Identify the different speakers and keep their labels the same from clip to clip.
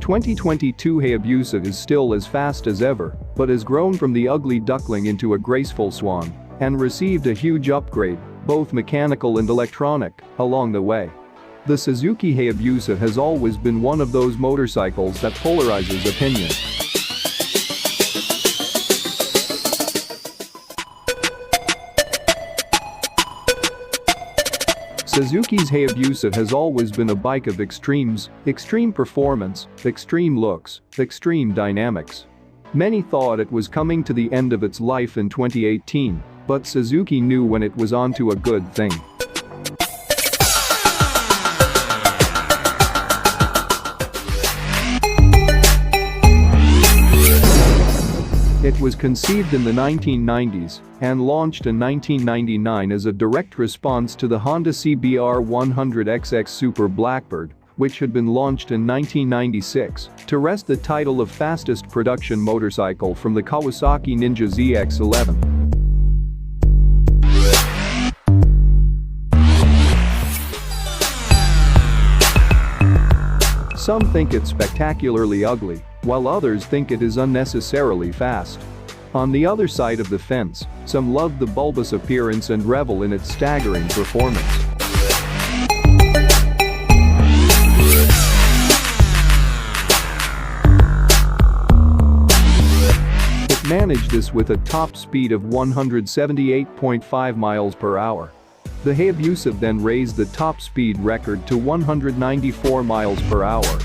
Speaker 1: 2022 Hayabusa is still as fast as ever, but has grown from the ugly duckling into a graceful swan and received a huge upgrade, both mechanical and electronic, along the way. The Suzuki Hayabusa has always been one of those motorcycles that polarizes opinion. Suzuki's Hayabusa has always been a bike of extremes, extreme performance, extreme looks, extreme dynamics. Many thought it was coming to the end of its life in 2018, but Suzuki knew when it was onto a good thing. It was conceived in the 1990s and launched in 1999 as a direct response to the Honda CBR 100XX Super Blackbird, which had been launched in 1996 to wrest the title of fastest production motorcycle from the Kawasaki Ninja ZX-11. Some think it's spectacularly ugly, while others think it is unnecessarily fast. On the other side of the fence, some love the bulbous appearance and revel in its staggering performance. It managed this with a top speed of 178.5 miles per hour. The Hayabusa then raised the top speed record to 194 miles per hour.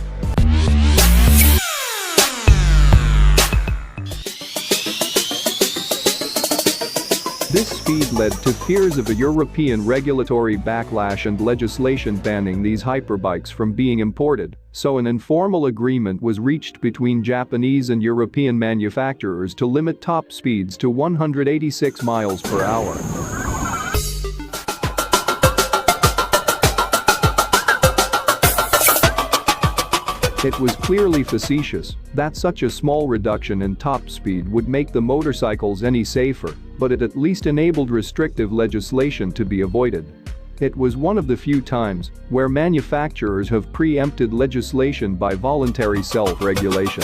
Speaker 1: This speed led to fears of a European regulatory backlash and legislation banning these hyperbikes from being imported, so an informal agreement was reached between Japanese and European manufacturers to limit top speeds to 186 miles per hour. It was clearly facetious that such a small reduction in top speed would make the motorcycles any safer, but it at least enabled restrictive legislation to be avoided. It was one of the few times where manufacturers have preempted legislation by voluntary self-regulation.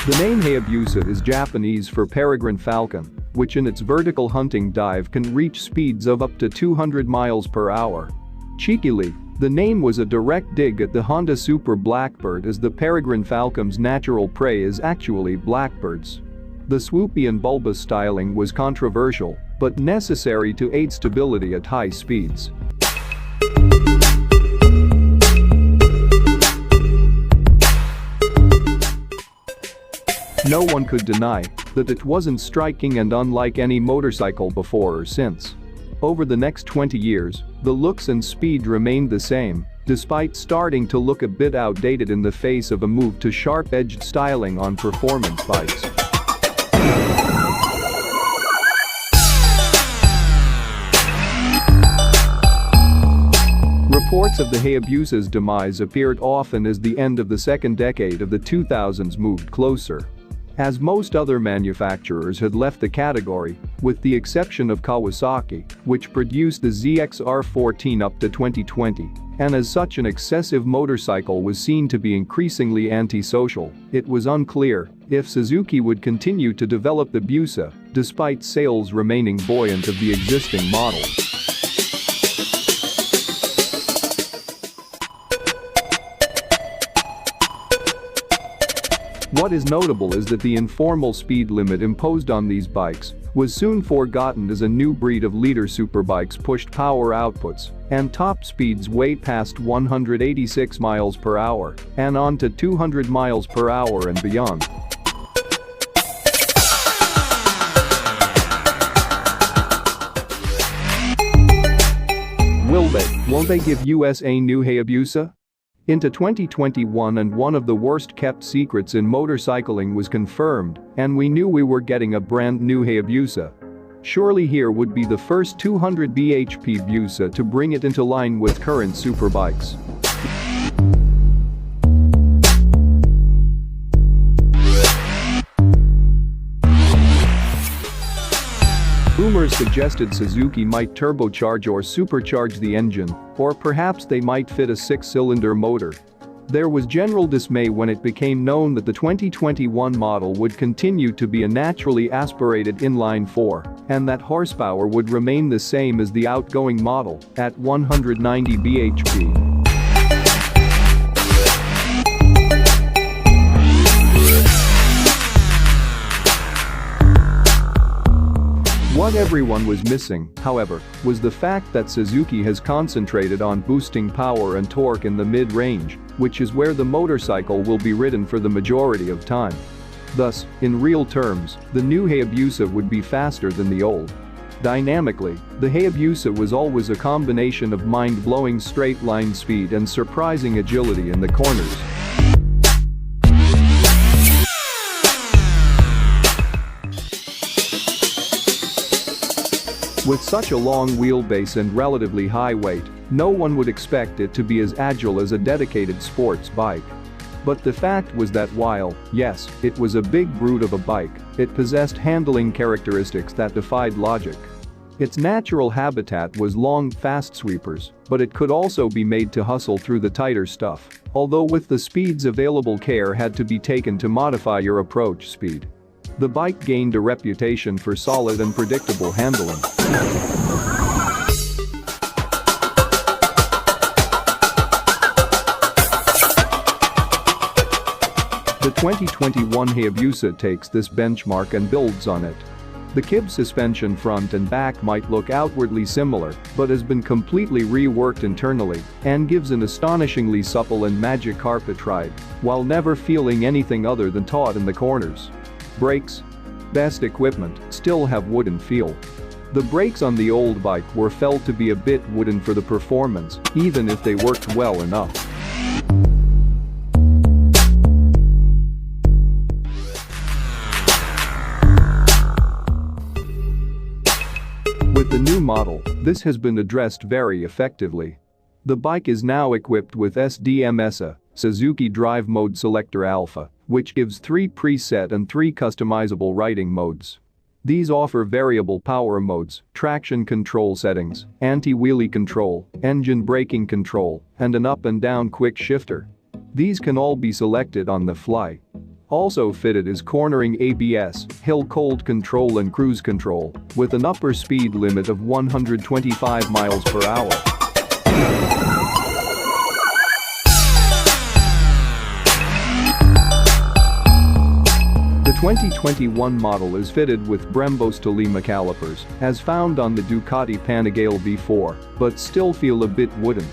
Speaker 1: The name Hayabusa is Japanese for peregrine falcon, which in its vertical hunting dive can reach speeds of up to 200 miles per hour. Cheekily, the name was a direct dig at the Honda Super Blackbird, as the peregrine falcon's natural prey is actually blackbirds. The swoopy and bulbous styling was controversial, but necessary to aid stability at high speeds. No one could deny that it wasn't striking and unlike any motorcycle before or since. Over the next 20 years, the looks and speed remained the same, despite starting to look a bit outdated in the face of a move to sharp-edged styling on performance bikes. Reports of the Hayabusa's demise appeared often as the end of the second decade of the 2000s moved closer. As most other manufacturers had left the category, with the exception of Kawasaki, which produced the ZX-R14 up to 2020, and as such an excessive motorcycle was seen to be increasingly antisocial, it was unclear if Suzuki would continue to develop the Busa, despite sales remaining buoyant of the existing models. What is notable is that the informal speed limit imposed on these bikes was soon forgotten as a new breed of leader superbikes pushed power outputs and top speeds way past 186 miles per hour and on to 200 miles per hour and beyond. Won't they give us a new Hayabusa? Into 2021, and one of the worst kept secrets in motorcycling was confirmed, and we knew we were getting a brand new Hayabusa. Surely here would be the first 200 bhp Busa to bring it into line with current superbikes. Reviewers suggested Suzuki might turbocharge or supercharge the engine, or perhaps they might fit a 6-cylinder motor. There was general dismay when it became known that the 2021 model would continue to be a naturally aspirated inline-4, and that horsepower would remain the same as the outgoing model, at 190 bhp. What everyone was missing, however, was the fact that Suzuki has concentrated on boosting power and torque in the mid-range, which is where the motorcycle will be ridden for the majority of time. Thus, in real terms, the new Hayabusa would be faster than the old. Dynamically, the Hayabusa was always a combination of mind-blowing straight-line speed and surprising agility in the corners. With such a long wheelbase and relatively high weight, no one would expect it to be as agile as a dedicated sports bike. But the fact was that while, yes, it was a big brute of a bike, it possessed handling characteristics that defied logic. Its natural habitat was long, fast sweepers, but it could also be made to hustle through the tighter stuff, although with the speeds available care had to be taken to modify your approach speed. The bike gained a reputation for solid and predictable handling. The 2021 Hayabusa takes this benchmark and builds on it. The Kib suspension front and back might look outwardly similar, but has been completely reworked internally and gives an astonishingly supple and magic carpet ride, while never feeling anything other than taut in the corners. Brakes. Best equipment still have wooden feel. The brakes on the old bike were felt to be a bit wooden for the performance, even if they worked well enough. With the new model, this has been addressed very effectively. The bike is now equipped with SDMSA, Suzuki Drive Mode Selector Alpha, which gives 3 preset and 3 customizable riding modes. These offer variable power modes, traction control settings, anti-wheelie control, engine braking control, and an up and down quick shifter. These can all be selected on the fly. Also fitted is cornering ABS, hill hold control and cruise control, with an upper speed limit of 125 miles per hour. The 2021 model is fitted with Brembo Tolima calipers, as found on the Ducati Panigale V4, but still feel a bit wooden.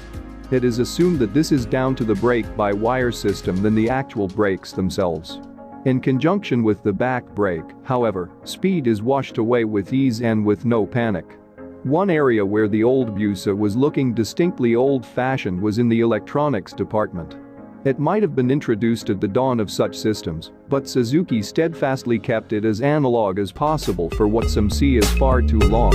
Speaker 1: It is assumed that this is down to the brake-by-wire system than the actual brakes themselves. In conjunction with the back brake, however, speed is washed away with ease and with no panic. One area where the old Busa was looking distinctly old-fashioned was in the electronics department. It might have been introduced at the dawn of such systems, but Suzuki steadfastly kept it as analog as possible for what some see as far too long.